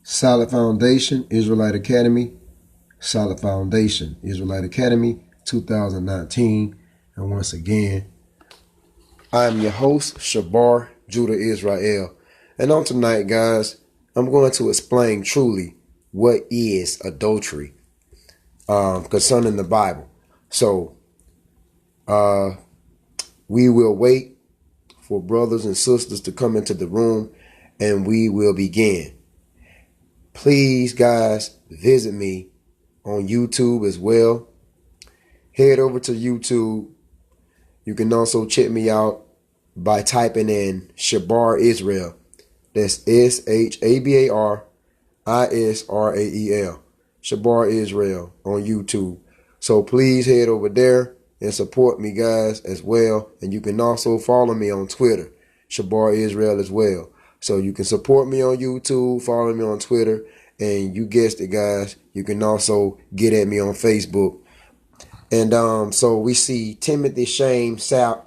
Solid Foundation, Israelite Academy. Solid Foundation, Israelite Academy, 2019. And once again, I am your host, Shabar Judah Israel. And on tonight, guys, I'm going to explain truly what is adultery concerning the Bible. So, we will wait for brothers and sisters to come into the room and we will begin. Please, guys, visit me on YouTube as well. Head over to YouTube. You can also check me out by typing in Shabar Israel. That's SHABARISRAEL. Shabar Israel on YouTube. So please head over there and support me, guys, as well. And you can also follow me on Twitter, Shabar Israel as well. So you can support me on YouTube, follow me on Twitter, and you guessed it, guys, you can also get at me on Facebook. And so we see Timothy Shane Sapp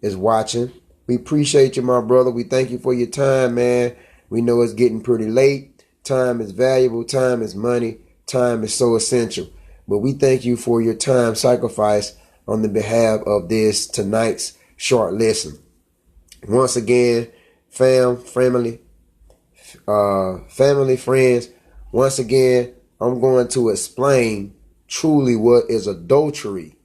is watching. We appreciate you, my brother. We thank you for your time, man. We know it's getting pretty late. Time is valuable. Time is money. Time is so essential. But we thank you for your time sacrifice on the behalf of this tonight's short lesson. Once again, family, friends, once again, I'm going to explain truly what is adultery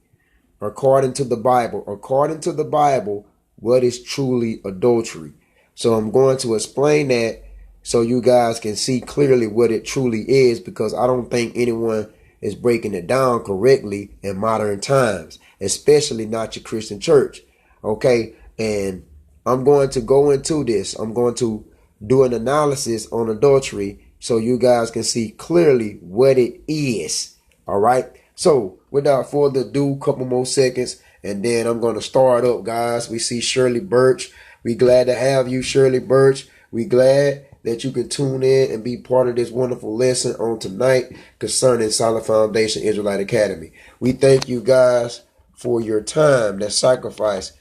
according to the Bible. According to the Bible, what is truly adultery? So I'm going to explain that so you guys can see clearly what it truly is, because I don't think anyone is breaking it down correctly in modern times, especially not your Christian church. Okay, and I'm going to go into this. I'm going to do an analysis on adultery so you guys can see clearly what it is. All right. So without further ado, a couple more seconds, and then I'm going to start up, guys. We see Shirley Birch. We glad to have you, Shirley Birch. We glad that you can tune in and be part of this wonderful lesson on tonight concerning Solid Foundation Israelite Academy. We thank you guys for your time, that sacrifice.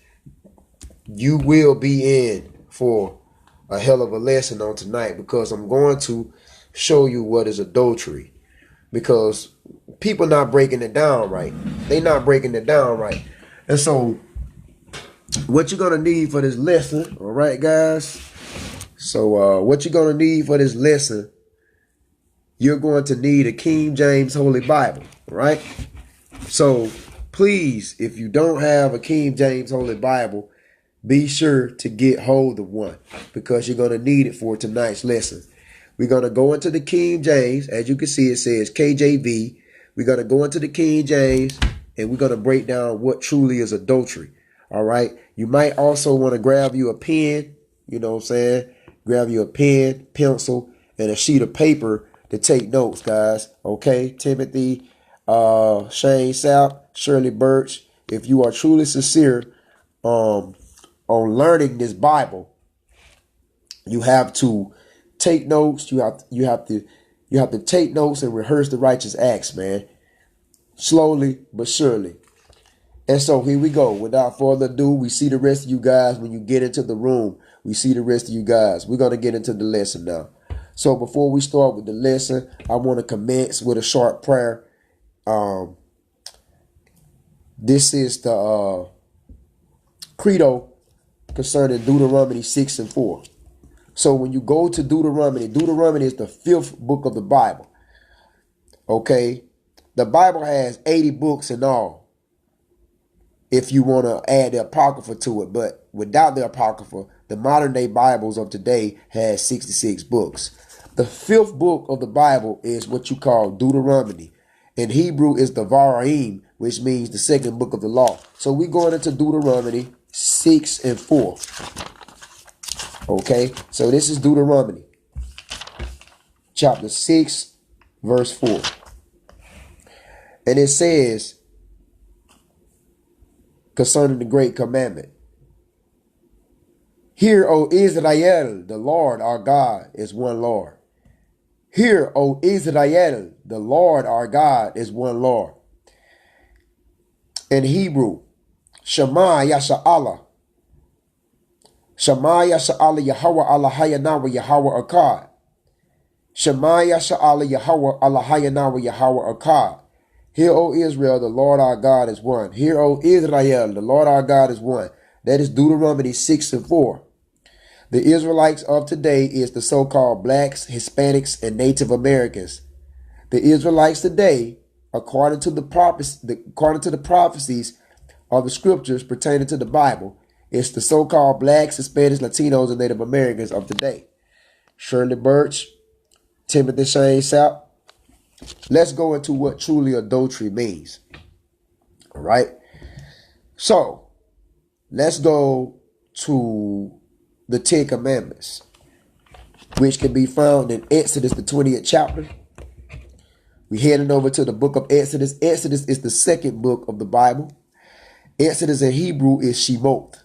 You will be in for a hell of a lesson on tonight, because I'm going to show you what is adultery, because people not breaking it down right. They not breaking it down right. And so what you're going to need for this lesson, all right, guys? So what you're going to need for this lesson, you're going to need a King James Holy Bible, all right? So please, if you don't have a King James Holy Bible, be sure to get hold of one, because you're going to need it for tonight's lesson. We're going to go into the King James. As you can see, it says KJV. We're going to go into the King James, and we're going to break down what truly is adultery. All right. You might also want to grab you a pen, you know what I'm saying? Grab you a pen, pencil, and a sheet of paper to take notes, guys. Okay. Timothy, Shane Sapp, Shirley Birch. If you are truly sincere on learning this Bible, you have to take notes. You have to take notes and rehearse the righteous acts, man. Slowly but surely. And so here we go. Without further ado, we see the rest of you guys when you get into the room. We see the rest of you guys. We're going to get into the lesson now. So before we start with the lesson, I want to commence with a short prayer. This is the credo concerning Deuteronomy 6 and 4. So when you go to Deuteronomy is the 5th book of the Bible. Okay. The Bible has 80 books in all, if you want to add the Apocrypha to it. But without the Apocrypha, the modern day Bibles of today has 66 books. The 5th book of the Bible is what you call Deuteronomy. In Hebrew is the Varaim, which means the 2nd book of the law. So we're going into Deuteronomy 6 and 4. Okay, so this is Deuteronomy chapter 6, verse 4. And it says concerning the great commandment, "Hear, O Israel, the Lord our God is one Lord. Hear, O Israel, the Lord our God is one Lord." In Hebrew, Shema Yasha'Allah. Shema Yasha'Allah Yahweh Allah Hayanawa Yahweh Akkad. Shema Yasha'ala Yahweh Allahayanawa Yahweh Akkad. Hear, O Israel, the Lord our God is one. Hear, O Israel, the Lord our God is one. That is Deuteronomy 6 and 4. The Israelites of today is the so-called blacks, Hispanics, and Native Americans. The Israelites today, according to the prophecies of the scriptures pertaining to the Bible, is the so-called blacks, Hispanics, Latinos, and Native Americans of today. Shirley Birch, Timothy Shane Sapp. Let's go into what truly adultery means. All right. So let's go to the 10 Commandments, which can be found in Exodus, the 20th chapter. We're heading over to the book of Exodus. Exodus is the second book of the Bible. Exodus in Hebrew is Shemot.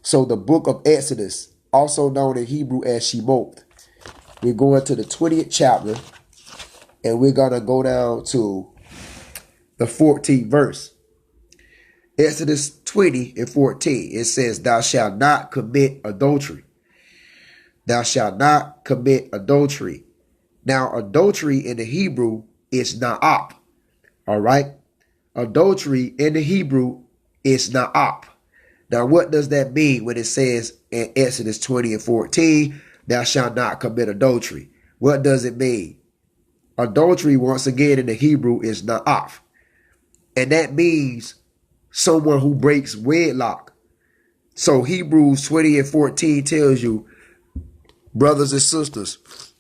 So the book of Exodus, also known in Hebrew as Shemot. We're going to the 20th chapter, and we're going to go down to the 14th verse. Exodus 20 and 14, it says, thou shalt not commit adultery. Thou shalt not commit adultery. Now, adultery in the Hebrew is na'ap. All right? Adultery in the Hebrew is na'ap. Now, what does that mean when it says in Exodus 20 and 14, thou shalt not commit adultery? What does it mean? Adultery, once again, in the Hebrew is na'af. And that means someone who breaks wedlock. So Hebrews 20 and 14 tells you, brothers and sisters,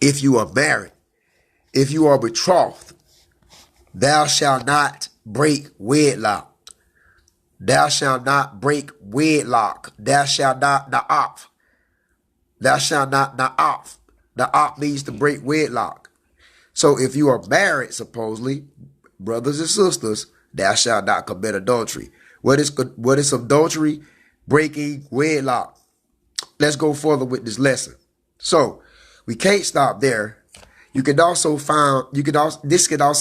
if you are married, if you are betrothed, thou shalt not break wedlock. Thou shalt not break wedlock. Thou shalt not na'af. Thou shalt not na'af. Na'af means to break wedlock. So if you are married, supposedly, brothers and sisters, thou shalt not commit adultery. What is adultery? Breaking wedlock. Let's go further with this lesson. So we can't stop there. This could also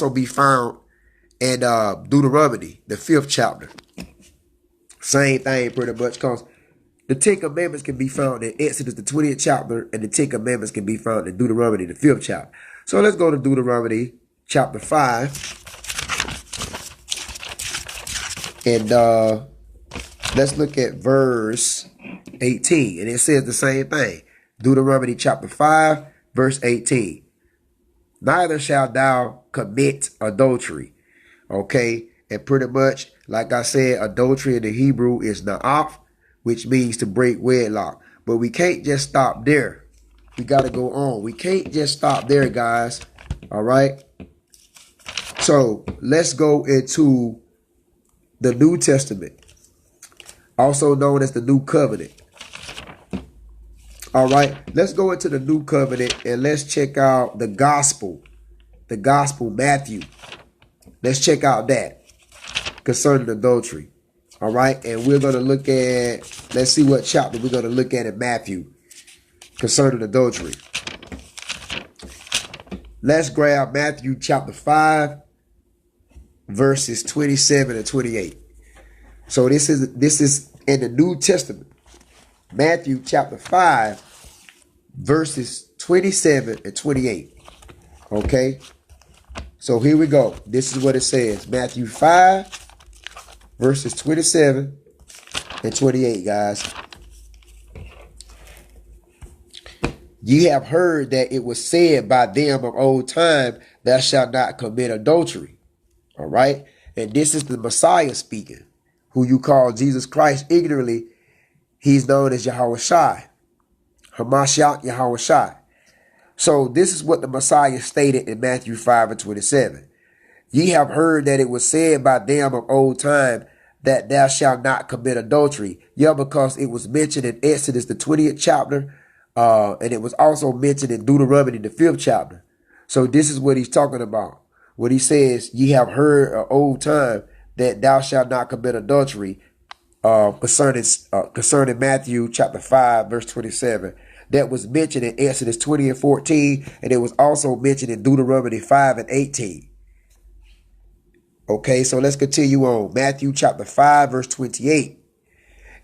be found in Deuteronomy, the 5th chapter. Same thing pretty much, because the 10 Commandments can be found in Exodus, the 20th chapter, and the 10 Commandments can be found in Deuteronomy, the 5th chapter. So let's go to Deuteronomy chapter 5. And let's look at verse 18. And it says the same thing. Deuteronomy chapter 5, verse 18. Neither shalt thou commit adultery. Okay. And pretty much, like I said, adultery in the Hebrew is na'af, which means to break wedlock. But we can't just stop there. We got to go on. We can't just stop there, guys. All right. So let's go into the New Testament, also known as the New Covenant. All right, let's go into the New Covenant and let's check out the gospel Matthew. Let's check out that concerning adultery. All right, and we're going to look at, let's see what chapter we're going to look at in Matthew concerning adultery. Let's grab Matthew chapter 5. Verses 27 and 28. So this is in the New Testament. Matthew chapter 5, verses 27 and 28. Okay. So here we go. This is what it says. Matthew 5, verses 27 and 28, guys. Ye have heard that it was said by them of old time, thou shalt not commit adultery. All right. And this is the Messiah speaking, who you call Jesus Christ ignorantly. He's known as Yahushua. Hamashiach Yahushua. So this is what the Messiah stated in Matthew 5 and 27. Ye have heard that it was said by them of old time that thou shalt not commit adultery. Yeah, because it was mentioned in Exodus, the 20th chapter. And it was also mentioned in Deuteronomy, the 5th chapter. So this is what he's talking about. When he says, ye have heard of old time that thou shalt not commit adultery, concerning Matthew chapter 5, verse 27. That was mentioned in Exodus 20 and 14, and it was also mentioned in Deuteronomy 5 and 18. Okay, so let's continue on. Matthew chapter 5, verse 28.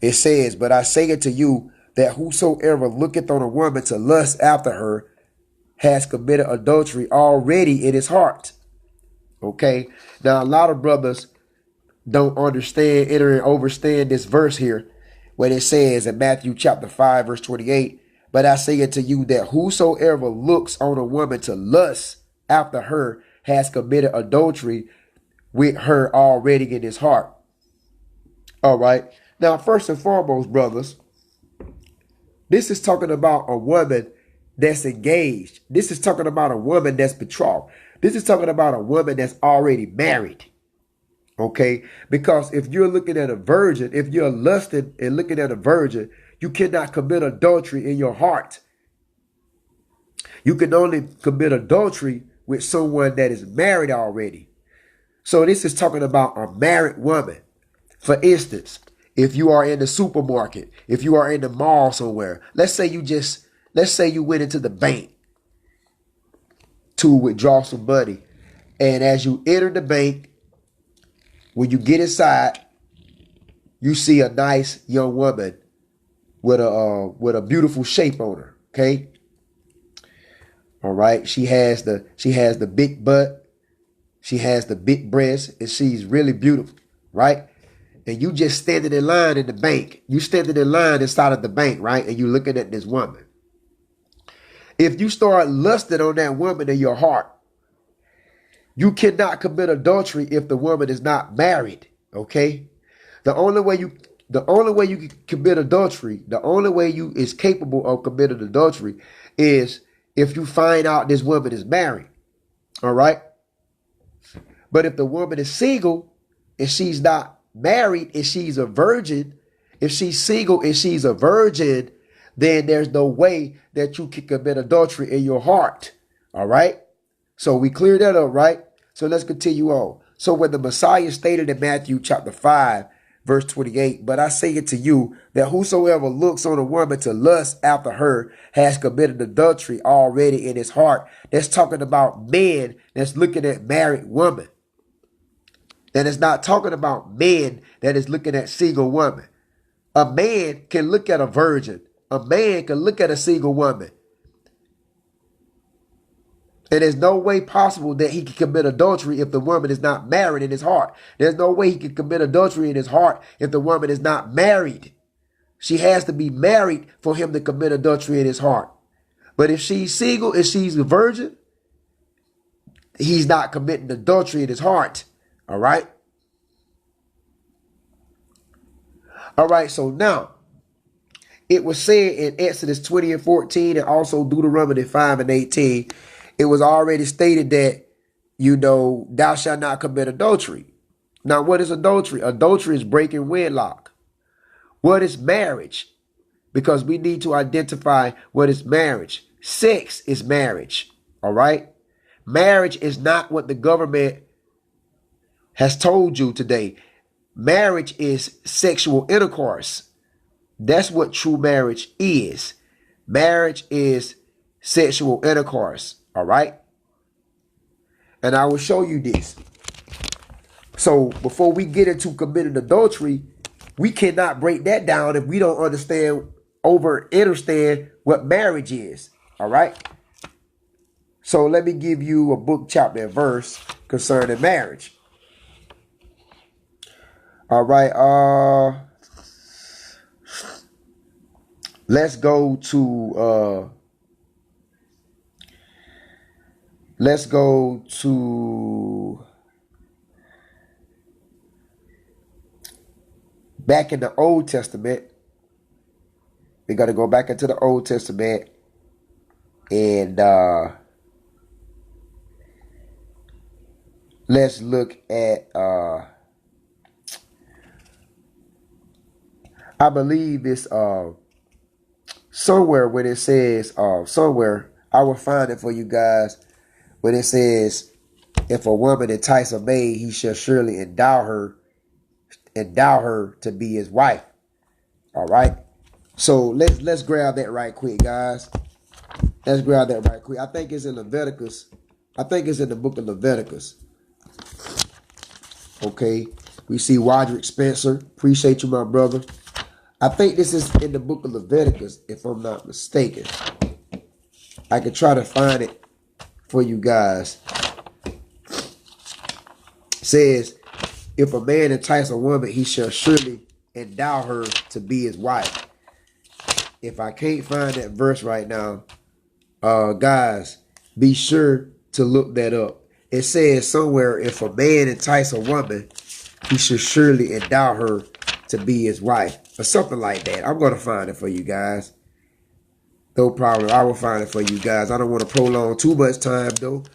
It says, but I say unto you that whosoever looketh on a woman to lust after her has committed adultery already in his heart. Okay. Now, a lot of brothers don't understand, enter, and understand this verse here when it says in Matthew chapter 5, verse 28, but I say unto you that whosoever looks on a woman to lust after her has committed adultery with her already in his heart. All right. Now, first and foremost, brothers, this is talking about a woman that's engaged. This is talking about a woman that's betrothed. This is talking about a woman that's already married. Okay? Because if you're looking at a virgin, if you're lusting and looking at a virgin, you cannot commit adultery in your heart. You can only commit adultery with someone that is married already. So this is talking about a married woman. For instance, if you are in the supermarket, if you are in the mall somewhere, let's say you went into the bank to withdraw some money. And as you enter the bank, when you get inside, you see a nice young woman with a beautiful shape on her. Okay. All right. She has the big butt. She has the big breast, and she's really beautiful. Right. And you just standing in line in the bank. You standing in line inside of the bank, right? And you looking at this woman. If you start lusting on that woman in your heart, you cannot commit adultery if the woman is not married. Okay? The only way you can commit adultery, the only way you is capable of committing adultery is if you find out this woman is married. All right? But if the woman is single and she's not married and she's a virgin, if she's single and she's a virgin, then there's no way that you can commit adultery in your heart. All right. So we cleared that up, right? So let's continue on. So when the Messiah stated in Matthew chapter 5, verse 28, but I say it to you that whosoever looks on a woman to lust after her has committed adultery already in his heart. That's talking about men that's looking at married women. And it's not talking about men that is looking at single women. A man can look at a virgin. A man can look at a single woman. And there's no way possible that he can commit adultery if the woman is not married in his heart. There's no way he can commit adultery in his heart if the woman is not married. She has to be married for him to commit adultery in his heart. But if she's single and she's a virgin, he's not committing adultery in his heart. All right. All right. So now it was said in Exodus 20 and 14 and also Deuteronomy 5 and 18. It was already stated that, thou shalt not commit adultery. Now, what is adultery? Adultery is breaking wedlock. What is marriage? Because we need to identify what is marriage. Sex is marriage. All right. Marriage is not what the government has told you today. Marriage is sexual intercourse. That's what true marriage is. Marriage is sexual intercourse. All right. And I will show you this. So before we get into committing adultery, we cannot break that down if we don't understand what marriage is. All right. So let me give you a book, chapter, and verse concerning marriage. All right. Let's go to back in the Old Testament. We got to go back into the Old Testament and let's look at I believe it's somewhere when it says somewhere, I will find it for you guys, when it says, if a woman entice a maid, he shall surely endow her to be his wife. All right. So let's grab that right quick, guys. Let's grab that right quick. I think it's in Leviticus. I think it's in the book of Leviticus. Okay. We see Roderick Spencer. Appreciate you, my brother. I think this is in the book of Leviticus, if I'm not mistaken. I can try to find it for you guys. It says, if a man entice a woman, he shall surely endow her to be his wife. If I can't find that verse right now, guys, be sure to look that up. It says somewhere, if a man entice a woman, he should surely endow her to be his wife, or something like that. I'm going to find it for you guys. No problem. I will find it for you guys. I don't want to prolong too much time, though.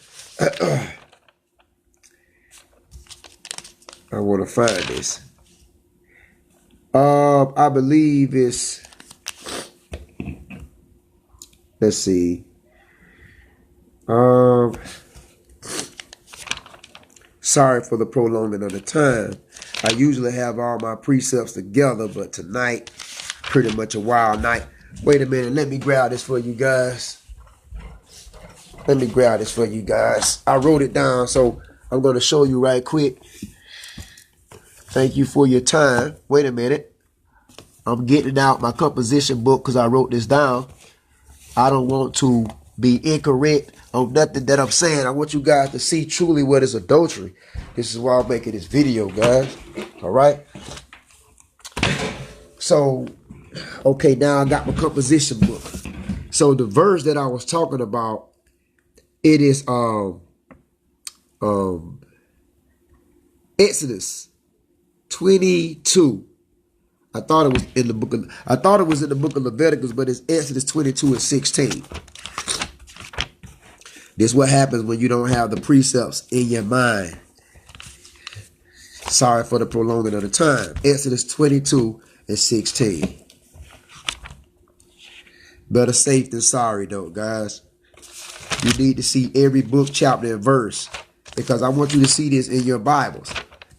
I want to find this. I believe it's, let's see. Sorry for the prolonging of the time. I usually have all my precepts together, but tonight, pretty much a wild night. Wait a minute, let me grab this for you guys. Let me grab this for you guys. I wrote it down, so I'm going to show you right quick. Thank you for your time. Wait a minute. I'm getting out my composition book because I wrote this down. I don't want to be incorrect on nothing that I'm saying. I want you guys to see truly what is adultery. This is why I'm making this video, guys. All right. So, okay, now I got my composition book. So the verse that I was talking about, it is Exodus 22. I thought it was in the book of Leviticus, but it's Exodus 22 and 16. This is what happens when you don't have the precepts in your mind. Sorry for the prolonging of the time. Exodus 22 and 16. Better safe than sorry, though, guys. You need to see every book, chapter, and verse, because I want you to see this in your Bibles.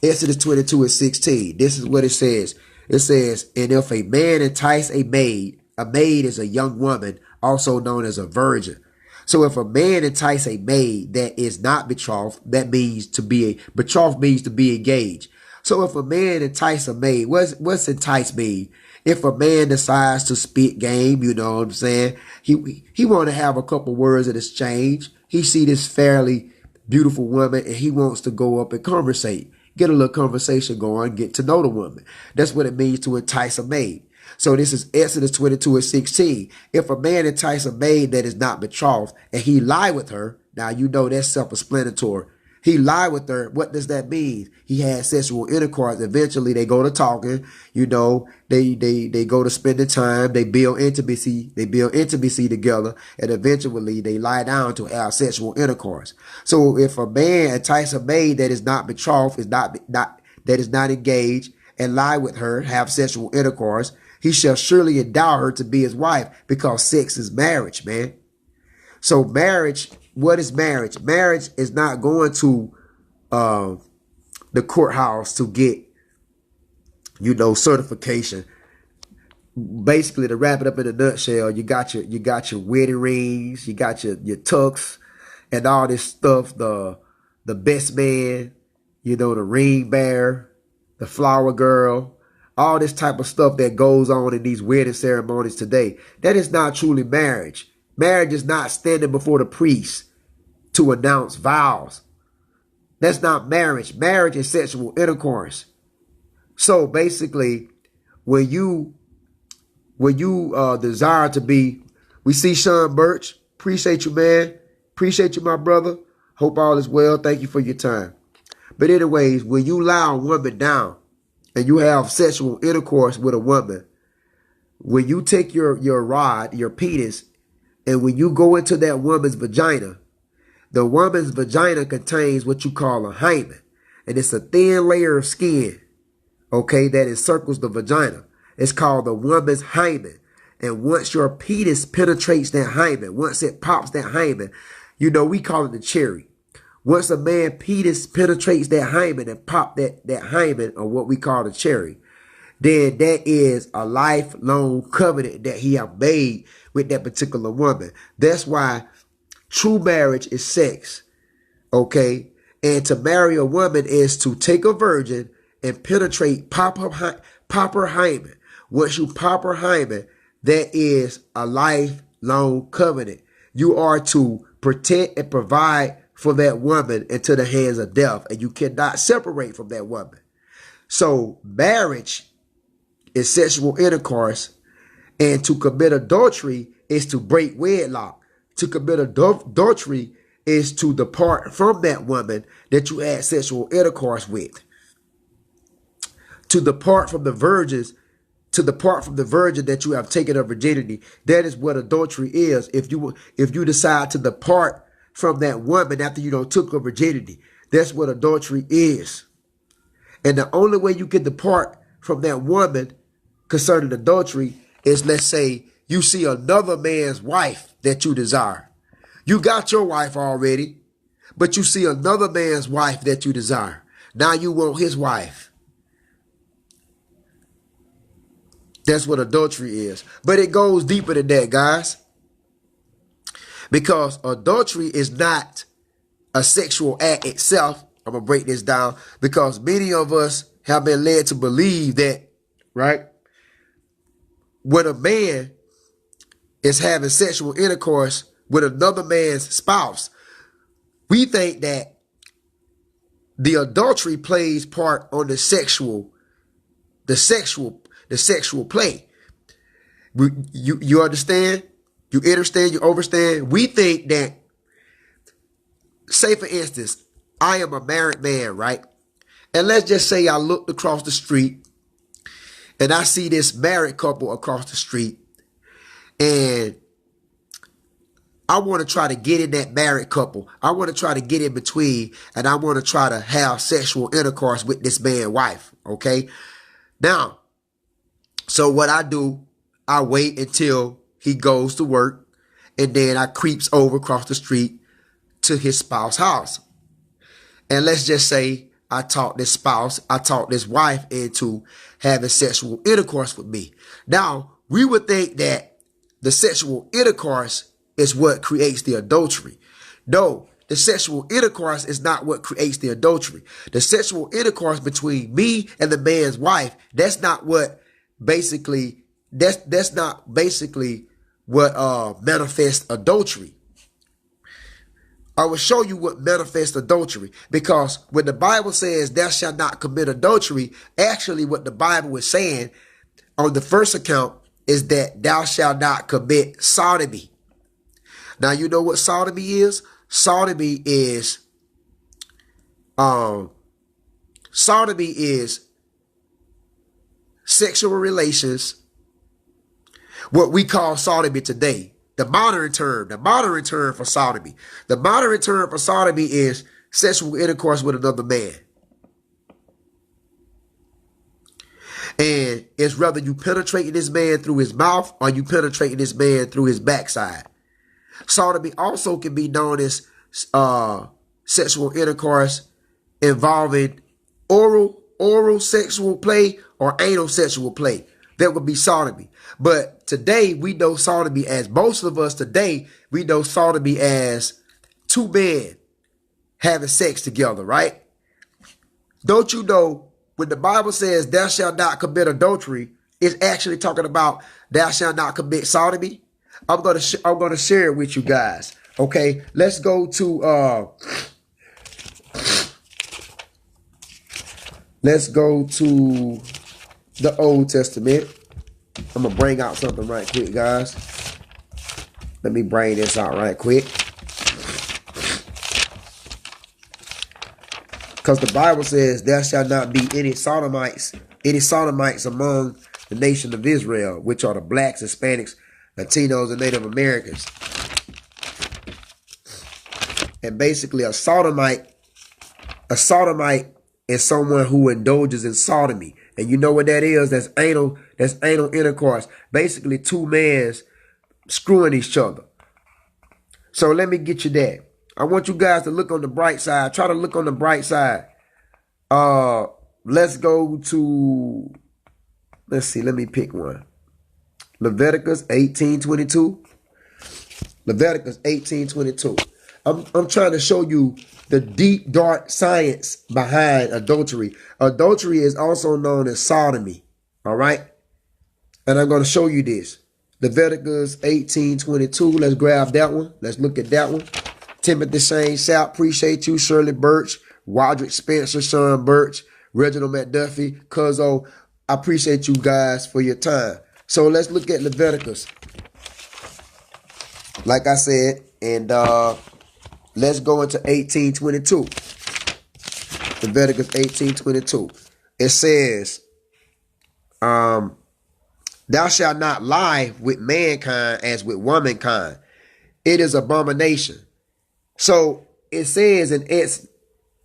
Exodus 22 and 16. This is what it says. It says, and if a man entice a maid is a young woman, also known as a virgin. So if a man entice a maid that is not betrothed, that means to be betrothed means to be engaged. So if a man entice a maid, what's entice mean? If a man decides to spit game, you know what I'm saying? He want to have a couple words of exchange. He see this fairly beautiful woman and he wants to go up and conversate. Get a little conversation going, get to know the woman. That's what it means to entice a maid. So this is Exodus 22 and 16. If a man entice a maid that is not betrothed and he lie with her, now you know that's self-explanatory. He lied with her. What does that mean? He had sexual intercourse. Eventually they go to talking, you know, they go to spending time. They build intimacy. They build intimacy together. And eventually they lie down to have sexual intercourse. So if a man entice a maid that is not betrothed, that is not engaged, and lie with her, have sexual intercourse, he shall surely endow her to be his wife, because sex is marriage, man. So marriage, what is marriage? Marriage is not going to the courthouse to get, you know, certification. Basically, to wrap it up in a nutshell, you got your wedding rings, you got your tux, and all this stuff. The best man, you know, the ring bearer, the flower girl, all this type of stuff that goes on in these wedding ceremonies today. That is not truly marriage. Marriage is not standing before the priest to announce vows. That's not marriage. Marriage is sexual intercourse. So basically, when you desire to be, we see Sean Birch. Appreciate you, man. Appreciate you, my brother. Hope all is well. Thank you for your time. But anyways, when you lie a woman down and you have sexual intercourse with a woman, when you take your rod, your penis, and when you go into that woman's vagina, the woman's vagina contains what you call a hymen. And it's a thin layer of skin, okay, that encircles the vagina. It's called the woman's hymen. And once your penis penetrates that hymen, once it pops that hymen, you know, we call it the cherry. Once a man penis penetrates that hymen and pop that hymen, or what we call the cherry, then that is a lifelong covenant that he have made with that particular woman. That's why true marriage is sex, okay? And to marry a woman is to take a virgin and penetrate, pop her hymen. Once you pop her hymen, that is a lifelong covenant. You are to protect and provide for that woman into the hands of death, and you cannot separate from that woman. So marriage is sexual intercourse, and to commit adultery is to break wedlock. To commit adultery is to depart from that woman that you had sexual intercourse with. To depart from the virgins, to depart from the virgin that you have taken her virginity. That is what adultery is. If you decide to depart from that woman after you don't took her virginity, that's what adultery is. And the only way you can depart from that woman concerning adultery is, let's say, you see another man's wife that you desire. You got your wife already, but you see another man's wife that you desire. Now you want his wife. That's what adultery is. But it goes deeper than that, guys. Because adultery is not a sexual act itself. I'm going to break this down because many of us have been led to believe that, right? When a man is having sexual intercourse with another man's spouse, we think that the adultery plays part on the sexual play. You understand? You understand? You understand? We think that, say for instance, I am a married man, right? And let's just say I looked across the street and I see this married couple across the street, and I want to try to get in that married couple. I want to try to get in between, and I want to try to have sexual intercourse with this man's wife, okay? Now, so what I do, I wait until he goes to work, and then I creeps over across the street to his spouse's house. And let's just say I talk this wife into having sexual intercourse with me. Now, we would think that the sexual intercourse is what creates the adultery. No, the sexual intercourse is not what creates the adultery. The sexual intercourse between me and the man's wife, that's not what basically, that's not basically what manifests adultery. I will show you what manifests adultery, because when the Bible says thou shalt not commit adultery, actually what the Bible is saying on the first account is that thou shalt not commit sodomy. Now, you know what sodomy is? Sodomy is sexual relations, what we call sodomy today. The modern term for sodomy. The modern term for sodomy is sexual intercourse with another man. And it's whether you penetrating this man through his mouth or you penetrating this man through his backside. Sodomy also can be known as sexual intercourse involving oral sexual play or anal sexual play. That would be sodomy. But today we know sodomy as, most of us today, we know sodomy as two men having sex together, right? Don't you know when the Bible says thou shalt not commit adultery, it's actually talking about thou shalt not commit sodomy? I'm gonna share it with you guys. Okay, let's go to the Old Testament. I'm going to bring out something right quick, guys. Let me bring this out right quick. Because the Bible says there shall not be any sodomites among the nation of Israel, which are the blacks, Hispanics, Latinos, and Native Americans. And basically a sodomite is someone who indulges in sodomy. And you know what that is? That's anal intercourse. Basically two men screwing each other. So let me get you that. I want you guys to look on the bright side. Try to look on the bright side. Let's go to, let's see, let me pick one. Leviticus 18:22. Leviticus 18:22. I'm trying to show you the deep, dark science behind adultery. Adultery is also known as sodomy. All right? And I'm going to show you this. Leviticus 18:22. Let's grab that one. Let's look at that one. Timothy Shane Sapp, appreciate you. Shirley Birch, Roderick Spencer, Sean Birch, Reginald McDuffie, Cuzzo. I appreciate you guys for your time. So let's look at Leviticus. Like I said, and let's go into 18:22. Leviticus 18:22. It says, thou shalt not lie with mankind as with womankind. It is abomination. So it says in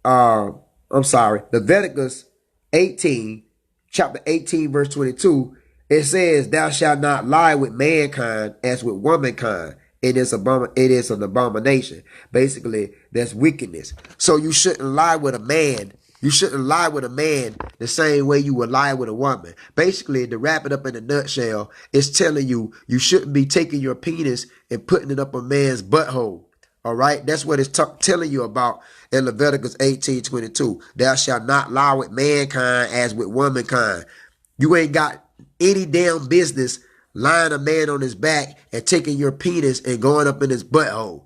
Leviticus 18, chapter 18, verse 22, it says, thou shalt not lie with mankind as with womankind. It is an abomination. Basically, that's wickedness. So you shouldn't lie with a man. You shouldn't lie with a man the same way you would lie with a woman. Basically, to wrap it up in a nutshell, it's telling you you shouldn't be taking your penis and putting it up a man's butthole. All right, that's what it's telling you about in Leviticus 18:22. Thou shalt not lie with mankind as with womankind. You ain't got any damn business lying a man on his back and taking your penis and going up in his butthole.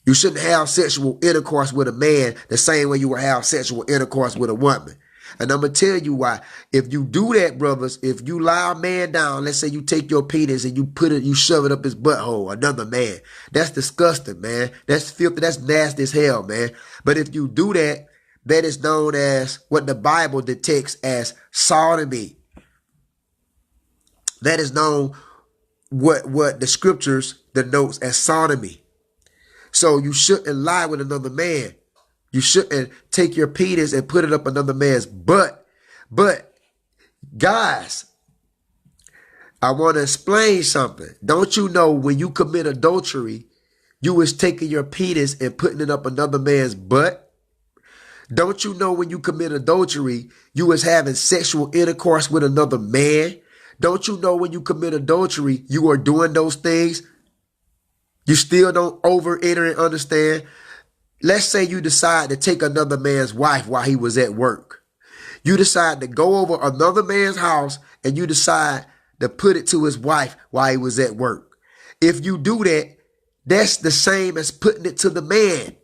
You shouldn't have sexual intercourse with a man the same way you would have sexual intercourse with a woman. And I'm going to tell you why. If you do that, brothers, if you lie a man down, let's say you take your penis and you shove it up his butthole, another man, that's disgusting, man. That's filthy. That's nasty as hell, man. But if you do that, that is known as what the Bible detects as sodomy. That is known what the scriptures denotes as sodomy. So you shouldn't lie with another man. You shouldn't take your penis and put it up another man's butt. But guys, I want to explain something. Don't you know when you commit adultery, you was taking your penis and putting it up another man's butt? Don't you know when you commit adultery, you was having sexual intercourse with another man? Don't you know when you commit adultery, you are doing those things? You still don't enter and understand. Let's say you decide to take another man's wife while he was at work. You decide to go over another man's house and you decide to put it to his wife while he was at work. If you do that, that's the same as putting it to the man.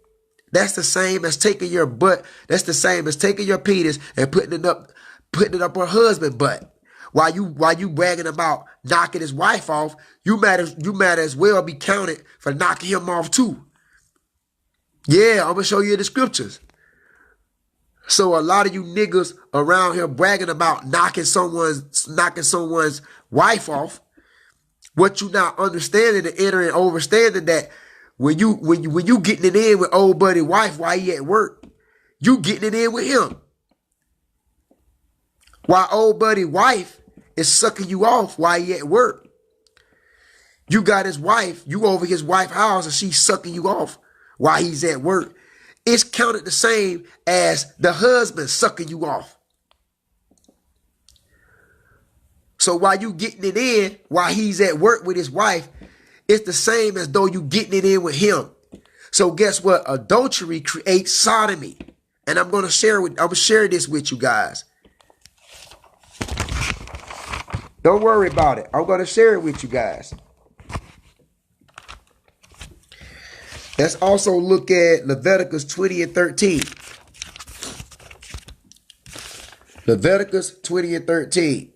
That's the same as taking your butt. That's the same as taking your penis and putting it up her husband's butt. While you bragging about knocking his wife off, you might as well be counted for knocking him off too. Yeah, I'm gonna show you the scriptures. So a lot of you niggas around here bragging about knocking someone's wife off. What you not understanding and entering overstanding that when you getting it in with old buddy wife while he at work, you getting it in with him. While old buddy wife is sucking you off while he at work. You got his wife, you over his wife's house and she's sucking you off while he's at work. It's counted the same as the husband sucking you off. So while you getting it in, while he's at work with his wife, it's the same as though you getting it in with him. So guess what? Adultery creates sodomy. And I'm gonna share this with you guys. Don't worry about it. I'm gonna share it with you guys. Let's also look at Leviticus 20 and 13. Leviticus 20 and 13.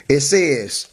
It says,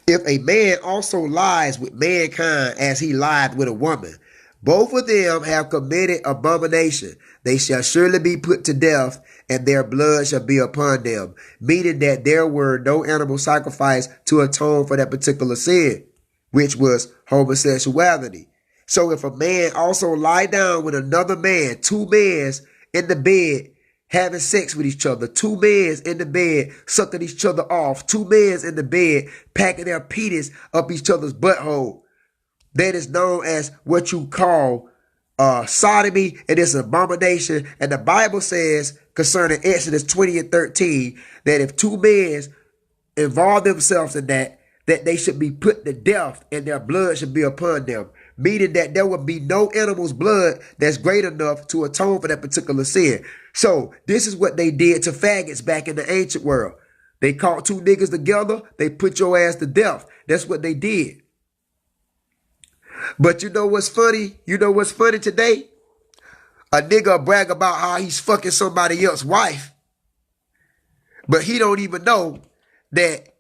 if a man also lies with mankind as he lied with a woman, both of them have committed abomination. They shall surely be put to death, and their blood shall be upon them. Meaning that there were no animal sacrifice to atone for that particular sin, which was homosexuality. So if a man also lie down with another man, two men in the bed, having sex with each other, two men in the bed, sucking each other off, two men in the bed, packing their penis up each other's butthole, that is known as what you call sodomy, and it's an abomination. And the Bible says concerning Exodus 20 and 13 that if two men involve themselves in that they should be put to death and their blood should be upon them. meaning that there would be no animal's blood that's great enough to atone for that particular sin. So this is what they did to faggots back in the ancient world. They caught two niggas together, they put your ass to death. That's what they did. But you know what's funny? You know what's funny today? A nigga brag about how he's fucking somebody else's wife, but he don't even know that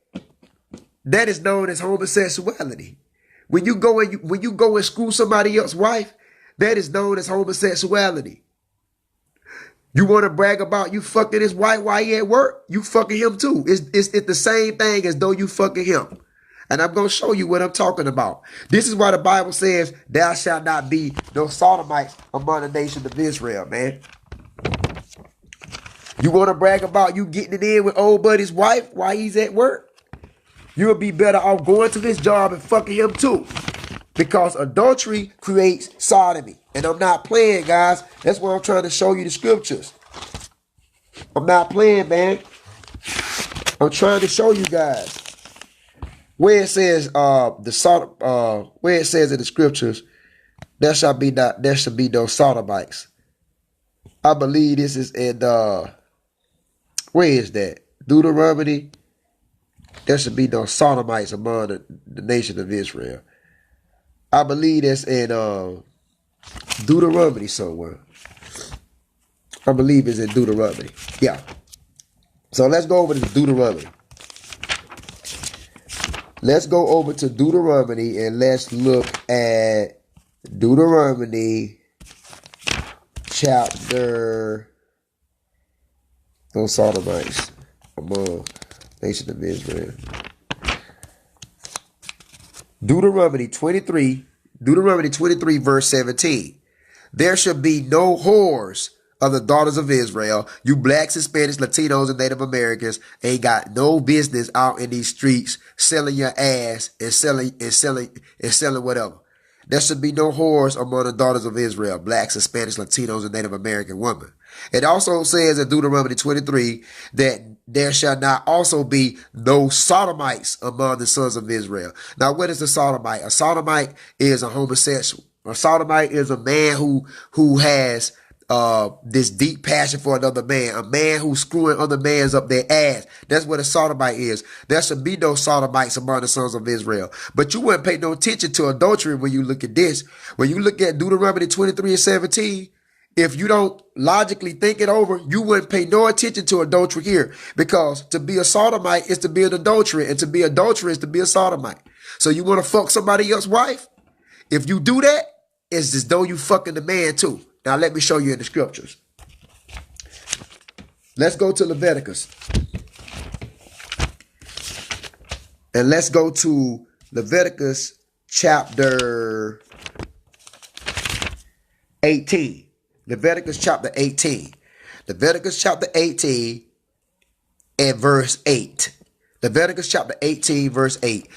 that is known as homosexuality. When you go and screw somebody else's wife, that is known as homosexuality. You want to brag about you fucking his wife while he at work? You fucking him too. It's the same thing as though you fucking him. And I'm going to show you what I'm talking about. This is why the Bible says, thou shalt not be no sodomites among the nation of Israel, man. You want to brag about you getting it in with old buddy's wife while he's at work? You'll be better off going to this job and fucking him too. Because adultery creates sodomy. And I'm not playing, guys. That's why I'm trying to show you the scriptures. I'm not playing, man. I'm trying to show you guys. Where it says where it says in the scriptures, there should be no sodomites. I believe this is in where is that? Deuteronomy. There should be no sodomites among the nation of Israel. I believe that's in Deuteronomy somewhere. I believe it's in Deuteronomy. Yeah. So let's go over to Deuteronomy. Let's go over to Deuteronomy and let's look at Deuteronomy chapter. No sodomites among nation of Israel. Deuteronomy 23 verse 17. There shall be no whores of the daughters of Israel. You blacks, Hispanics, Latinos, and Native Americans ain't got no business out in these streets selling your ass and selling whatever. There should be no whores among the daughters of Israel, blacks, Hispanics, Latinos, and Native American women. It also says in Deuteronomy 23 that there shall not also be no sodomites among the sons of Israel. Now, what is a sodomite? A sodomite is a homosexual. A sodomite is a man who has this deep passion for another man, a man who's screwing other mans up their ass. That's what a sodomite is. There should be no sodomites among the sons of Israel. But you wouldn't pay no attention to adultery when you look at this. When you look at Deuteronomy 23 and 17, if you don't logically think it over, you wouldn't pay no attention to adultery here, because to be a sodomite is to be an adulterer, and to be adulterer is to be a sodomite. So you want to fuck somebody else's wife? If you do that, it's as though you fucking the man too. Now let me show you in the scriptures. Let's go to Leviticus. And let's go to Leviticus chapter 18. Leviticus chapter 18. Leviticus chapter 18 and verse 8. Leviticus chapter 18 verse 8.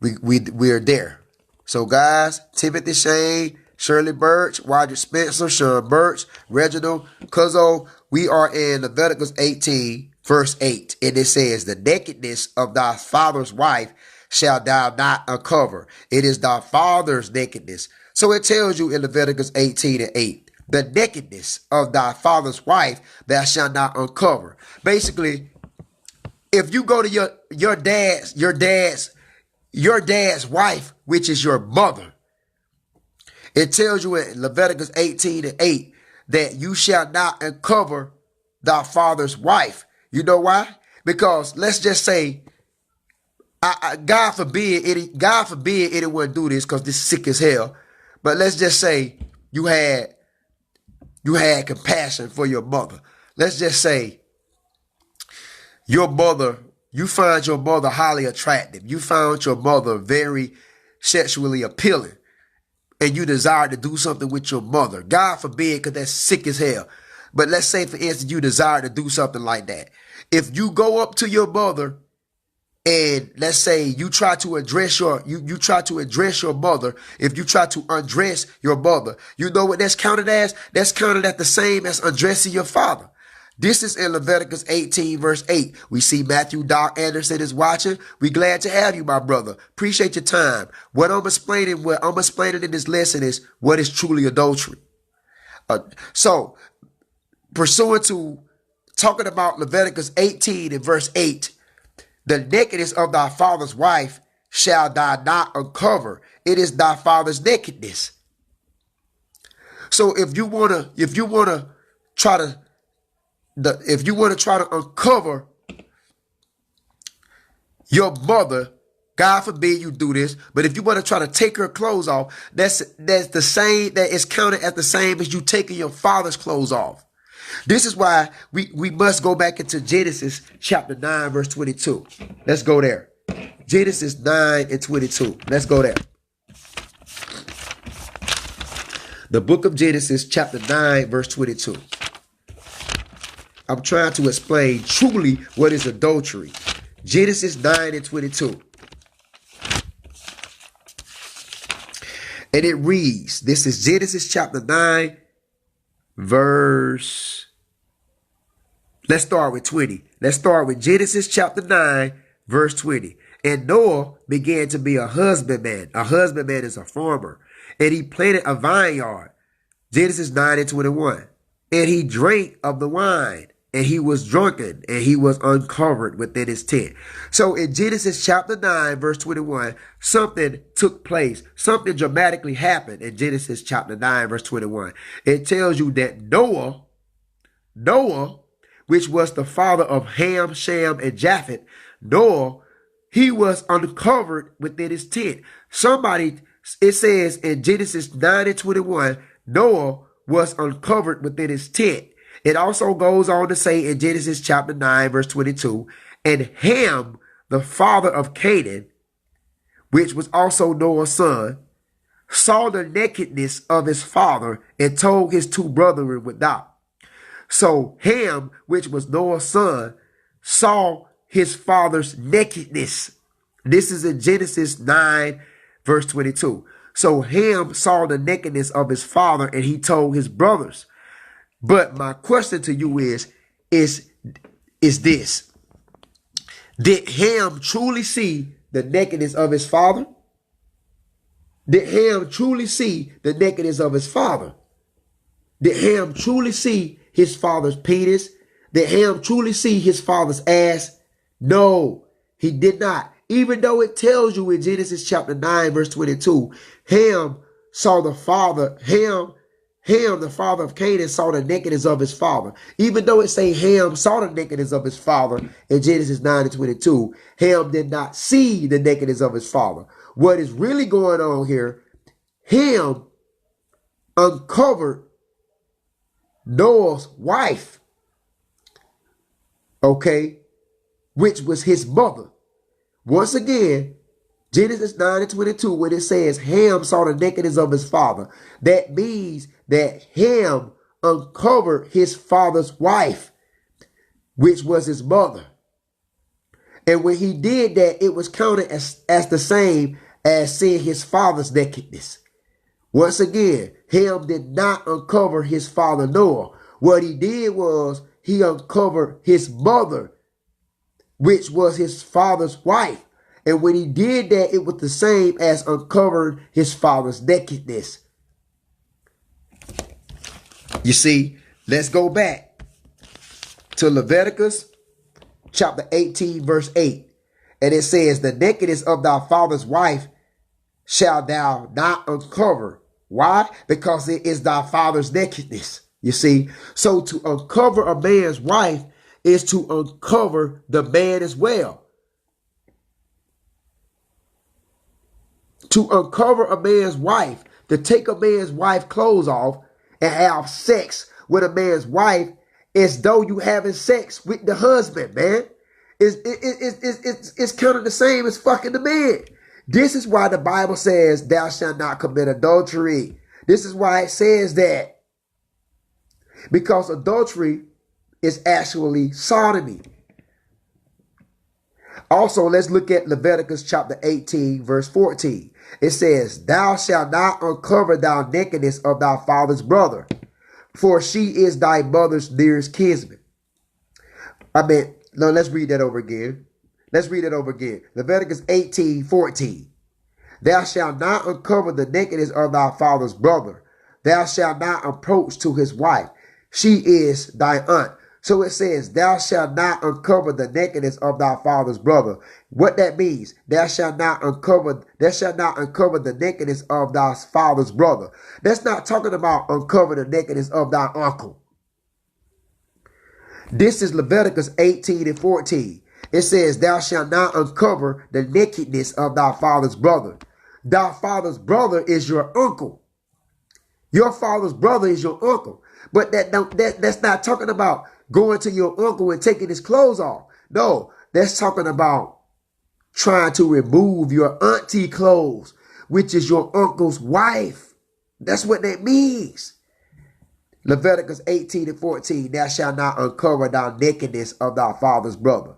We're there. So guys, Timothy Shane, Shirley Birch, Roger Spencer, Sean Birch, Reginald, Cuzzo, we are in Leviticus 18 verse 8. And it says, the nakedness of thy father's wife shall thou not uncover. It is thy father's nakedness. So it tells you in Leviticus 18 and 8. The nakedness of thy father's wife thou shalt not uncover. Basically, if you go to your dad's wife, which is your mother, it tells you in Leviticus 18 and 8 that you shall not uncover thy father's wife. You know why? Because let's just say, God forbid anyone do this, because this is sick as hell. But let's just say you had compassion for your mother. Let's just say your mother, you find your mother highly attractive. You found your mother very sexually appealing, and you desire to do something with your mother. God forbid, because that's sick as hell. But let's say, for instance, you desire to do something like that. If you go up to your mother and let's say you try to address your mother, if you try to undress your mother, you know what that's counted as? That's counted as the same as undressing your father. This is in Leviticus 18, verse 8. We see Matthew Doc Anderson is watching. We glad to have you, my brother. Appreciate your time. What I'm explaining in this lesson is what is truly adultery. So, pursuant to talking about Leviticus 18 and verse 8, the nakedness of thy father's wife shall thou not uncover. It is thy father's nakedness. So if you wanna try to uncover your mother, God forbid you do this, but if you want to try to take her clothes off, that's the same, that is counted as the same as you taking your father's clothes off. This is why we must go back into Genesis chapter 9, verse 22. Let's go there. Genesis 9 and 22. Let's go there. The book of Genesis chapter 9, verse 22. I'm trying to explain truly what is adultery. Genesis 9 and 22. And it reads, this is Genesis chapter 9, verse, let's start with 20. Let's start with Genesis chapter 9, verse 20. And Noah began to be a husbandman. A husbandman is a farmer. And he planted a vineyard. Genesis 9 and 21. And he drank of the wine. And he was drunken, and he was uncovered within his tent. So in Genesis chapter 9, verse 21, something took place. Something dramatically happened in Genesis chapter 9, verse 21. It tells you that Noah, which was the father of Ham, Shem, and Japheth, Noah, he was uncovered within his tent. It says in Genesis 9 and 21, Noah was uncovered within his tent. It also goes on to say in Genesis chapter 9, verse 22, and Ham, the father of Canaan, which was also Noah's son, saw the nakedness of his father and told his two brethren without. So Ham, which was Noah's son, saw his father's nakedness. This is in Genesis 9, verse 22. So Ham saw the nakedness of his father and he told his brothers. But my question to you is this. Did Ham truly see the nakedness of his father? Did Ham truly see the nakedness of his father? Did Ham truly see his father's penis? Did Ham truly see his father's ass? No, he did not. Even though it tells you in Genesis chapter 9, verse 22, Ham saw the father, Ham, the father of Canaan, saw the nakedness of his father. Even though it say Ham saw the nakedness of his father in Genesis 9 and 22, Ham did not see the nakedness of his father. What is really going on here, Ham uncovered Noah's wife, okay, which was his mother. Once again, Genesis 9 and 22, when it says Ham saw the nakedness of his father, that means that Ham uncovered his father's wife, which was his mother. And when he did that, it was counted as the same as seeing his father's nakedness. Once again, Ham did not uncover his father Noah. What he did was he uncovered his mother, which was his father's wife. And when he did that, it was the same as uncovering his father's nakedness. You see, let's go back to Leviticus chapter 18, verse 8. And it says, the nakedness of thy father's wife shalt thou not uncover. Why? Because it is thy father's nakedness. You see, so to uncover a man's wife is to uncover the man as well. To uncover a man's wife, to take a man's wife's clothes off and have sex with a man's wife as though you having sex with the husband, man. It's kind of the same as fucking the man. This is why the Bible says thou shalt not commit adultery. This is why it says that. Because adultery is actually sodomy. Also, let's look at Leviticus chapter 18, verse 14. It says, thou shalt not uncover thy nakedness of thy father's brother, for she is thy mother's nearest kinsman. No, let's read that over again. Let's read it over again. Leviticus 18:14. Thou shalt not uncover the nakedness of thy father's brother. Thou shalt not approach to his wife. She is thy aunt. So it says, thou shalt not uncover the nakedness of thy father's brother. What that means, thou shalt not uncover the nakedness of thy father's brother. That's not talking about uncover the nakedness of thy uncle. This is Leviticus 18:14. It says, thou shalt not uncover the nakedness of thy father's brother. Thy father's brother is your uncle. Your father's brother is your uncle. But that's not talking about going to your uncle and taking his clothes off. No, that's talking about trying to remove your auntie clothes, which is your uncle's wife. That's what that means. Leviticus 18:14, thou shalt not uncover thy nakedness of thy father's brother.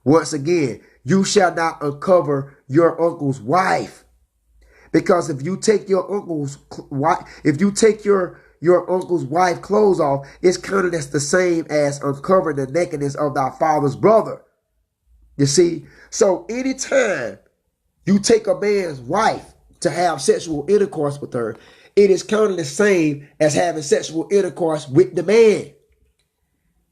Once again, you shall not uncover your uncle's wife. Because if you take your uncle's wife, your uncle's wife clothes off, it's counted as the same as uncovering the nakedness of thy father's brother. You see? So anytime you take a man's wife to have sexual intercourse with her, it is counted the same as having sexual intercourse with the man.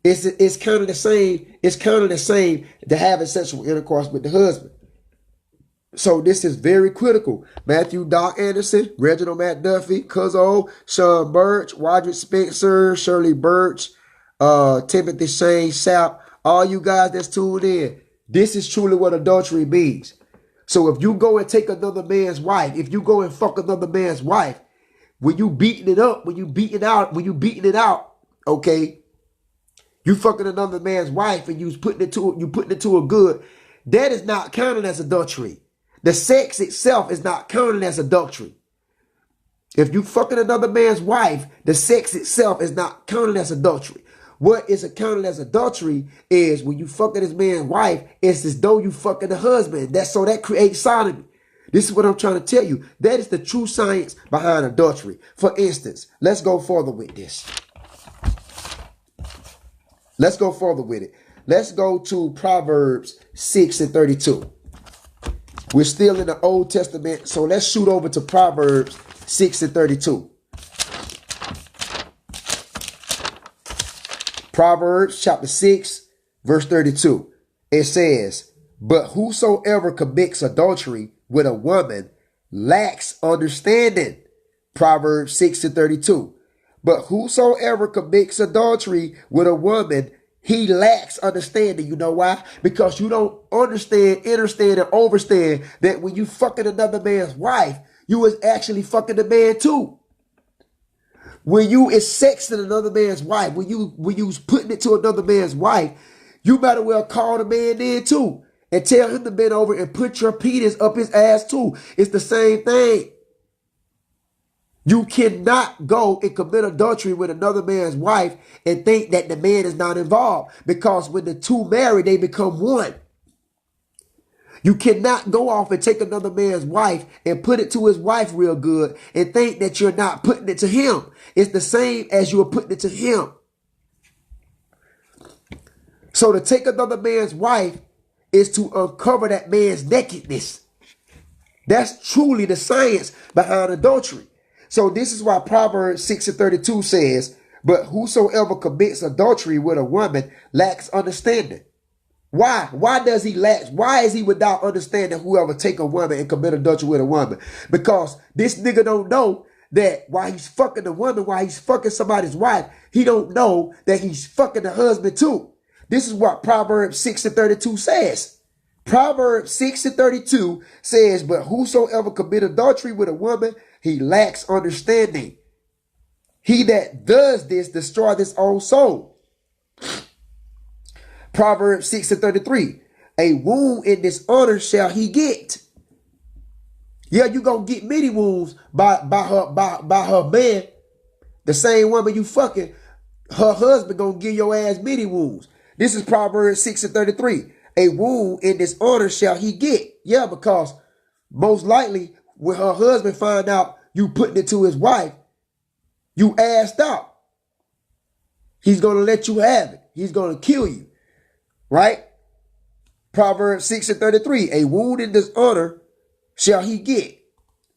It's counted the same. It's counted the same to having sexual intercourse with the husband. So this is very critical. Matthew Doc Anderson, Reginald McDuffie, Cuzzo, Sean Birch, Roderick Spencer, Shirley Birch, Timothy Shane Sapp, all you guys that's tuned in. This is truly what adultery means. So if you go and take another man's wife, if you go and fuck another man's wife, when you beating it up, when you beating it out, okay, you fucking another man's wife and you putting it to a good, that is not counted as adultery. The sex itself is not counted as adultery. If you fucking another man's wife, the sex itself is not counted as adultery. What is accounted as adultery is when you fucking this man's wife, it's as though you fucking the husband. That creates sodomy. This is what I'm trying to tell you. That is the true science behind adultery. For instance, let's go further with this. Let's go further with it. Let's go to Proverbs 6:32. We're still in the Old Testament, so let's shoot over to Proverbs 6:32. Proverbs chapter 6, verse 32. It says, but whosoever commits adultery with a woman lacks understanding. Proverbs 6:32. But whosoever commits adultery with a woman, he lacks understanding. You know why? Because you don't understand, and overstand that when you fucking another man's wife, you is actually fucking the man too. When you is sexing another man's wife, when you putting it to another man's wife, you better well call the man in too and tell him to bend over and put your penis up his ass too. It's the same thing. You cannot go and commit adultery with another man's wife and think that the man is not involved, because when the two marry, they become one. You cannot go off and take another man's wife and put it to his wife real good and think that you're not putting it to him. It's the same as you're putting it to him. So to take another man's wife is to uncover that man's nakedness. That's truly the science behind adultery. So this is why Proverbs 6:32 says, but whosoever commits adultery with a woman lacks understanding. Why? Why does he lack? Why is he without understanding whoever take a woman and commit adultery with a woman? Because this nigga don't know that while he's fucking a woman, while he's fucking somebody's wife, he don't know that he's fucking the husband too. This is what Proverbs 6:32 says. Proverbs 6:32 says, but whosoever commit adultery with a woman, he lacks understanding. He that does this destroys his own soul. Proverbs 6:33, a wound in dishonor shall he get. Yeah, you gonna get many wounds by her man. The same woman you fucking, her husband gonna give your ass many wounds. This is Proverbs 6:33. A wound in dishonor shall he get. Yeah, because most likely when her husband find out you putting it to his wife, you assed out. He's going to let you have it. He's going to kill you. right? Proverbs 6:33, a wound in dishonor shall he get,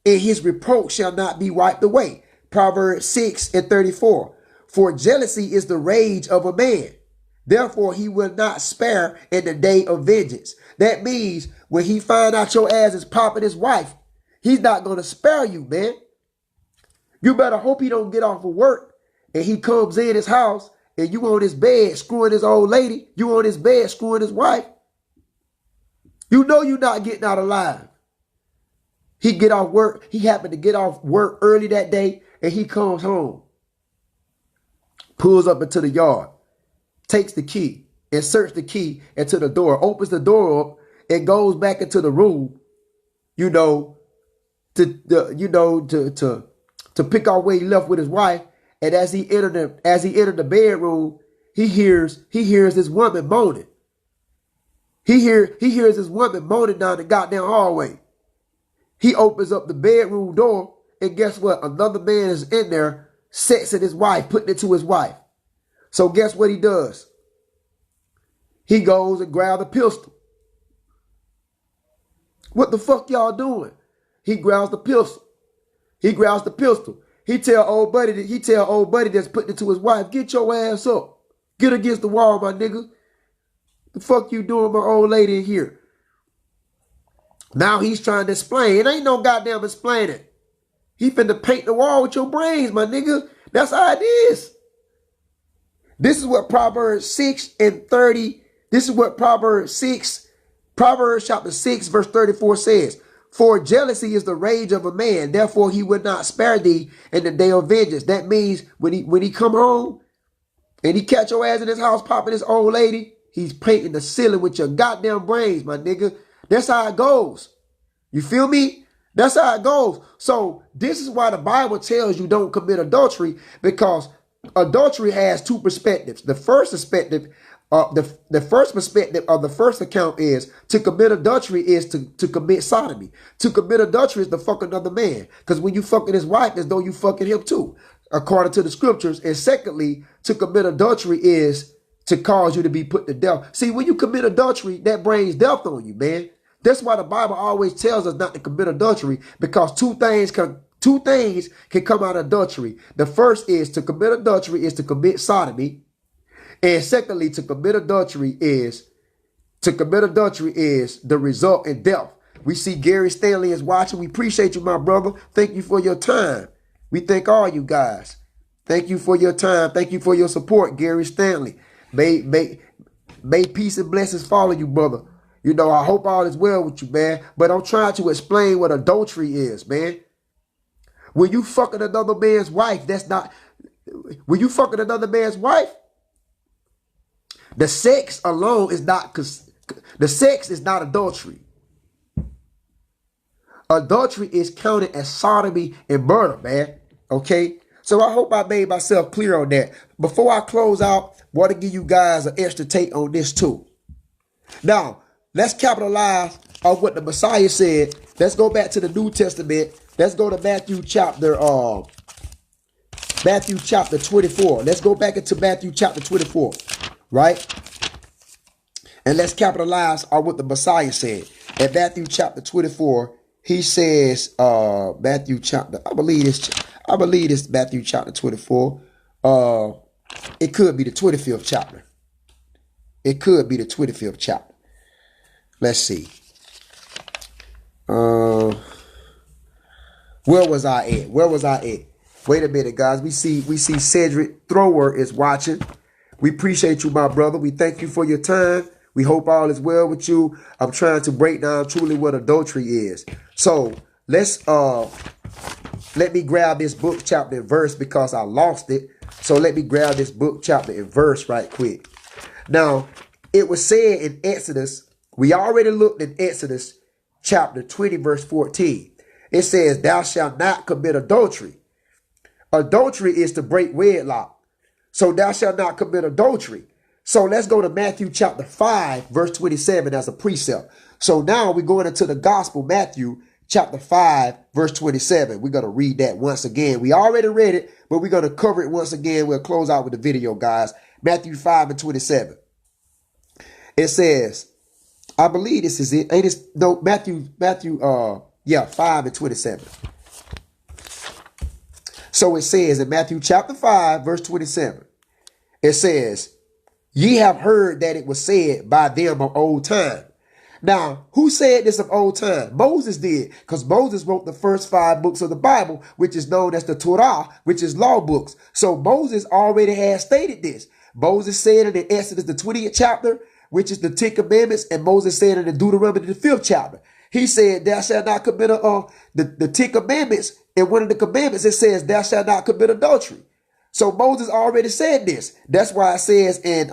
and his reproach shall not be wiped away. Proverbs 6:34, for jealousy is the rage of a man. Therefore, he will not spare in the day of vengeance. That means when he find out your ass is popping his wife, he's not going to spare you, man. You better hope he don't get off of work and he comes in his house and you on his bed screwing his old lady. You on his bed screwing his wife. You know you're not getting out alive. He get off work. He happened to get off work early that day and he comes home. Pulls up into the yard. Takes the key, inserts the key into the door, opens the door up, and goes back into the room, to pick out where he left with his wife. And as he entered the bedroom, he hears this woman moaning. He hears this woman moaning down the goddamn hallway. He opens up the bedroom door, and guess what? Another man is in there, sexing his wife, putting it to his wife. So guess what he does? He goes and grabs a pistol. What the fuck y'all doing? He grabs the pistol. He tell old buddy that's putting it to his wife, get your ass up. Get against the wall, my nigga. The fuck you doing, my old lady in here? Now he's trying to explain. It ain't no goddamn explaining. He finna paint the wall with your brains, my nigga. That's how it is. This is what Proverbs 6:30. This is what Proverbs chapter 6, verse 34 says. For jealousy is the rage of a man, therefore he would not spare thee in the day of vengeance. That means when he come home and he catch your ass in his house popping his old lady, he's painting the ceiling with your goddamn brains, my nigga. That's how it goes. You feel me? That's how it goes. So this is why the Bible tells you don't commit adultery, because adultery has two perspectives. The first perspective, the first perspective of the first account is to commit adultery is to commit sodomy. To commit adultery is to fuck another man. Because when you fucking his wife, as though you fucking him too, according to the scriptures. And secondly, to commit adultery is to cause you to be put to death. See, when you commit adultery, that brings death on you, man. That's why the Bible always tells us not to commit adultery, because two things can come out of adultery. The first is to commit adultery is to commit sodomy. And secondly, to commit adultery is the result in death. We see Gary Stanley is watching. We appreciate you, my brother. Thank you for your time. We thank all you guys. Thank you for your time. Thank you for your support, Gary Stanley. May peace and blessings follow you, brother. I hope all is well with you, man. But I'm trying to explain what adultery is, man. When you fucking another man's wife, when you fucking another man's wife, the sex alone is not, the sex is not adultery. Adultery is counted as sodomy and murder, man. Okay? So I hope I made myself clear on that. Before I close out, I want to give you guys an extra take on this too. Now, let's capitalize on what the Messiah said. Let's go back to the New Testament. Let's go to Matthew chapter 24. Let's go back into Matthew chapter 24, right? And let's capitalize on what the Messiah said. In Matthew chapter 24, he says, I believe it's Matthew chapter 24. It could be the 25th chapter. It could be the 25th chapter. Let's see. Where was I at? Wait a minute, guys. We see Cedric Thrower is watching. We appreciate you, my brother. We thank you for your time. We hope all is well with you. I'm trying to break down truly what adultery is. So let me grab this book, chapter, and verse, because I lost it. So let me grab this book, chapter, and verse right quick. Now, it was said in Exodus, we already looked at Exodus chapter 20, verse 14. It says, thou shalt not commit adultery. Adultery is to break wedlock. So thou shalt not commit adultery. So let's go to Matthew chapter 5, verse 27 as a precept. So now we're going into the gospel, Matthew chapter 5, verse 27. We're going to read that once again. We already read it, but we're going to cover it once again. We'll close out with the video, guys. Matthew 5 and 27. It says, I believe this is it. Ain't this, no, Matthew, 5:27. So it says in Matthew chapter 5, verse 27, it says, ye have heard that it was said by them of old time. Now, who said this of old time? Moses did, because Moses wrote the first 5 books of the Bible, which is known as the Torah, which is law books. So Moses already had stated this. Moses said it in Exodus, the 20th chapter, which is the 10 commandments, and Moses said it in Deuteronomy, the 5th chapter. He said, thou shalt not commit the 10 commandments. In one of the commandments, it says, thou shalt not commit adultery. So Moses already said this. That's why it says in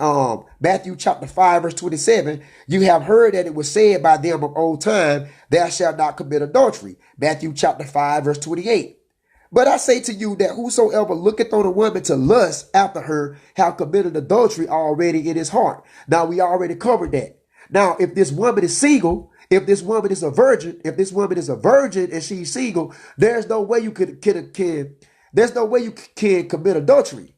Matthew chapter 5, verse 27, you have heard that it was said by them of old time, thou shalt not commit adultery. Matthew chapter 5, verse 28. But I say to you that whosoever looketh on a woman to lust after her have committed adultery already in his heart. Now, we already covered that. Now, if this woman is single, if this woman is a virgin, and she's single, there's no way you can commit adultery.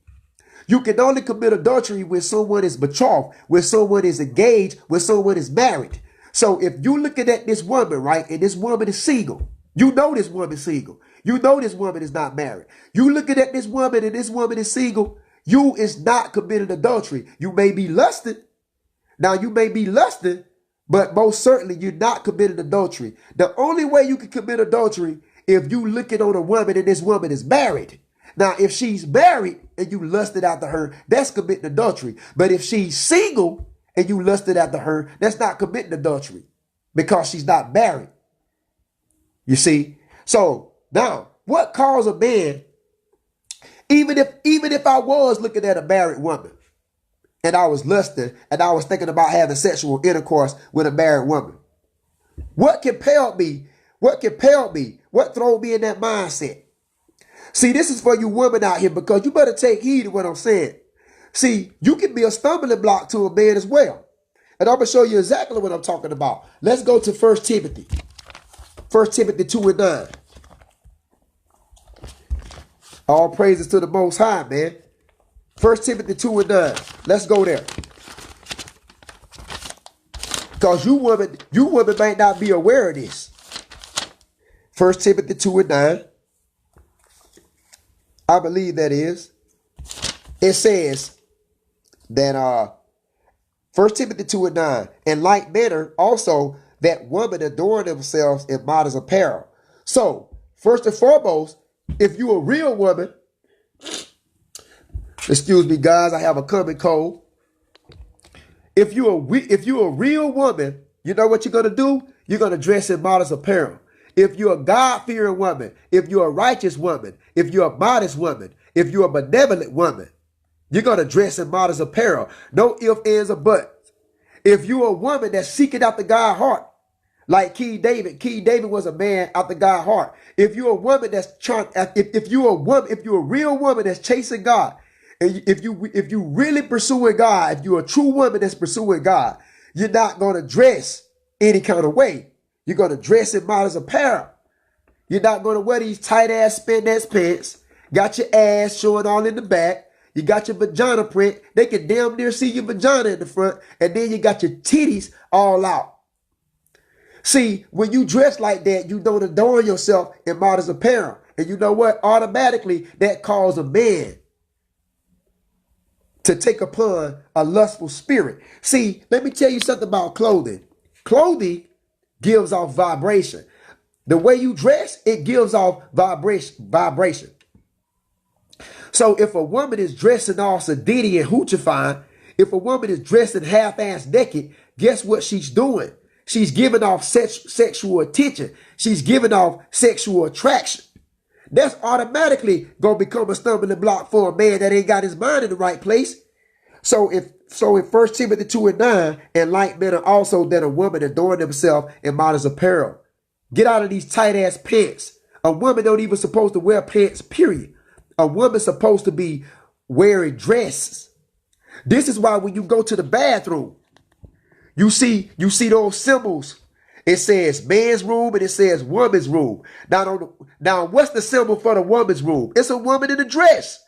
You can only commit adultery when someone is betrothed, when someone is engaged, when someone is married. So if you looking at this woman, right, and this woman is single, you know this woman is single. You know this woman is not married. You looking at this woman and this woman is single, you is not committing adultery. You may be lusting. Now, you may be lusting, but most certainly you're not committing adultery. The only way you can commit adultery if you looking on a woman and this woman is married. Now, if she's married and you lusted after her, that's committing adultery. But if she's single and you lusted after her, that's not committing adultery because she's not married. You see? So now, what calls a man, even if I was looking at a married woman and I was lusting and I was thinking about having sexual intercourse with a married woman, what compelled me? What throw me in that mindset? See, this is for you women out here because you better take heed to what I'm saying. See, you can be a stumbling block to a man as well. And I'm going to show you exactly what I'm talking about. Let's go to 1 Timothy. 1 Timothy 2:9. All praises to the Most High, man. 1 Timothy 2:9. Let's go there. Because you women might not be aware of this. 1 Timothy 2:9. I believe that is. It says that 1 Timothy 2:9. In like manner also that women adorn themselves in modest apparel. So, first and foremost, if you're a real woman, excuse me, guys, I have a common cold. If you're a real woman, you know what you're going to do? You're going to dress in modest apparel. If you're a God-fearing woman, if you're a righteous woman, if you're a modest woman, if you're a benevolent woman, you're going to dress in modest apparel. No ifs, ands, or buts. If you're a woman that's seeking after God's heart, like King David was a man after God's heart. If you're a woman that's trying, if you're a real woman that's chasing God, and if you really pursuing God, if you're a true woman that's pursuing God, you're not going to dress any kind of way. You're going to dress in modest apparel. You're not going to wear these tight ass spandex pants. Got your ass showing all in the back. You got your vagina print. They can damn near see your vagina in the front. And then you got your titties all out. See, when you dress like that, you don't adorn yourself in modest apparel. And you know what? Automatically, that calls a man to take upon a lustful spirit. See, let me tell you something about clothing. Clothing gives off vibration. The way you dress, it gives off vibration. So if a woman is dressing all sedity and hoochifying, if a woman is dressing half-ass naked, guess what she's doing? She's giving off sexual attention. She's giving off sexual attraction. That's automatically going to become a stumbling block for a man that ain't got his mind in the right place. So in 1 Timothy 2:9, in like manner also that a woman adorn themselves in modest apparel. Get out of these tight ass pants. A woman don't even supposed to wear pants, period. A woman's supposed to be wearing dresses. This is why when you go to the bathroom, you see those symbols. It says man's room and it says woman's room. Now, what's the symbol for the woman's room? It's a woman in a dress.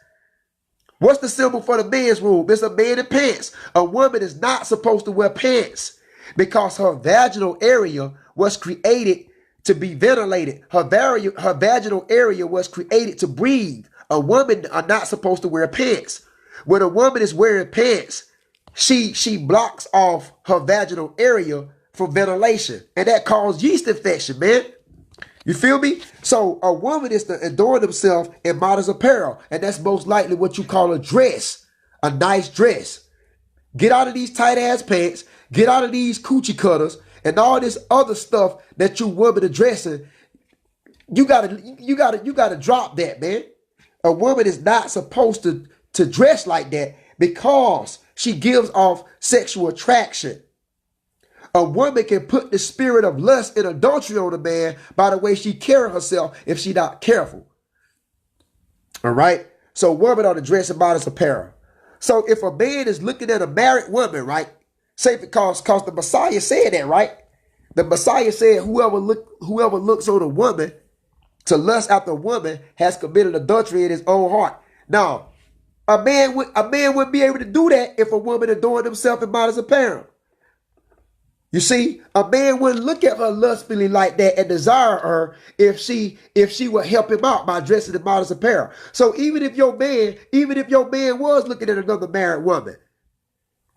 What's the symbol for the men's room? It's a man in pants. A woman is not supposed to wear pants because her vaginal area was created to be ventilated. Her vaginal area was created to breathe. A woman are not supposed to wear pants. When a woman is wearing pants, she blocks off her vaginal area for ventilation, and that causes yeast infection, man. You feel me? So a woman is to adorn themselves in modest apparel, and that's most likely what you call a dress, a nice dress. Get out of these tight ass pants, get out of these coochie cutters, and all this other stuff that you women are dressing. You gotta drop that, man. A woman is not supposed to dress like that because she gives off sexual attraction. A woman can put the spirit of lust and adultery on a man by the way she carry herself if she not careful. All right? So women are to dress in modest apparel. So if a man is looking at a married woman, right? Say because the Messiah said that, right? The Messiah said whoever looks on a woman to lust after a woman has committed adultery in his own heart. Now, a man wouldn't be able to do that if a woman adorned himself in modest apparel. You see, a man wouldn't look at her lustfully like that and desire her if she would help him out by dressing in modest apparel. So even if your man was looking at another married woman,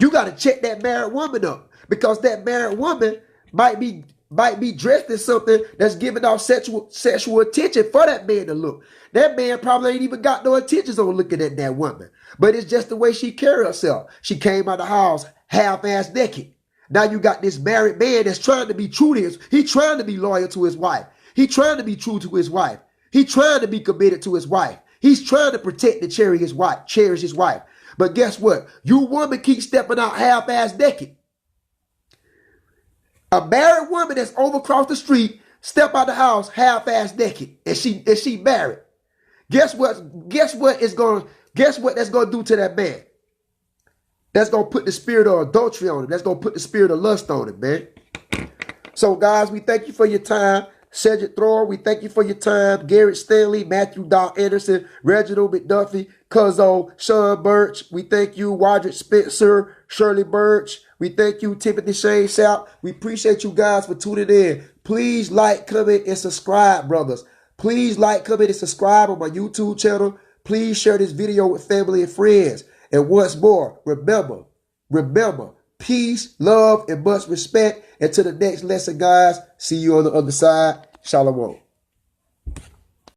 you got to check that married woman up, because that married woman might be dressed in something that's giving off sexual attention for that man to look. That man probably ain't even got no intentions on looking at that woman, but it's just the way she carry herself. She came out of the house half-ass naked. Now you got this married man that's trying to be true to he's trying to be loyal to his wife. He's trying to be true to his wife. He's trying to be committed to his wife. He's trying to protect and cherish his wife. But guess what? You woman keep stepping out half-ass naked. A married woman that's over across the street step out the house half-ass naked, and she married. Guess what that's gonna do to that man? That's going to put the spirit of adultery on him. That's going to put the spirit of lust on him, man. So, guys, we thank you for your time. Cedric Thrower, we thank you for your time. Garrett Stanley, Matthew Dow Anderson, Reginald McDuffie, Cuzzo, Sean Birch, we thank you. Roderick Spencer, Shirley Birch, we thank you. Timothy Shane South. We appreciate you guys for tuning in. Please like, comment, and subscribe, brothers. Please like, comment, and subscribe on my YouTube channel. Please share this video with family and friends. And once more, remember, peace, love, and much respect. Until the next lesson, guys. See you on the other side. Shalom.